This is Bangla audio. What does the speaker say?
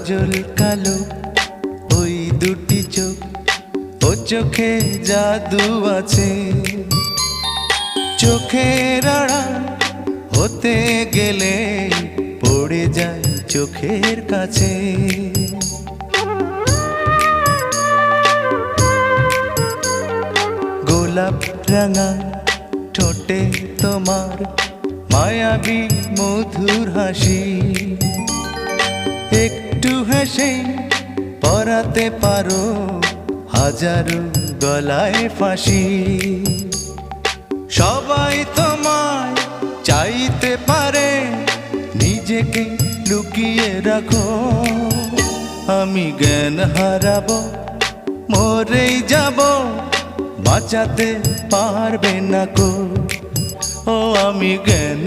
কাজল কালো ওই দুটি চোখ, ও চোখে জাদু আছে। চোখের আড়াল হতে গেলে পড়ে যায় চোখের কাছে। গোলাপ রাঙা ঠোঁটে তোমার মায়াবী মধুর হাসি, একটু হেসে পরাতে পারো হাজারো গলায় ফাঁসি। সবাই তোমায় চাইতে পারে, নিজেকে লুকিয়ে রাখো। আমি জ্ঞান হারাবো, মরেই যাব, বাঁচাতে পারবে না কো। ও আমি জ্ঞান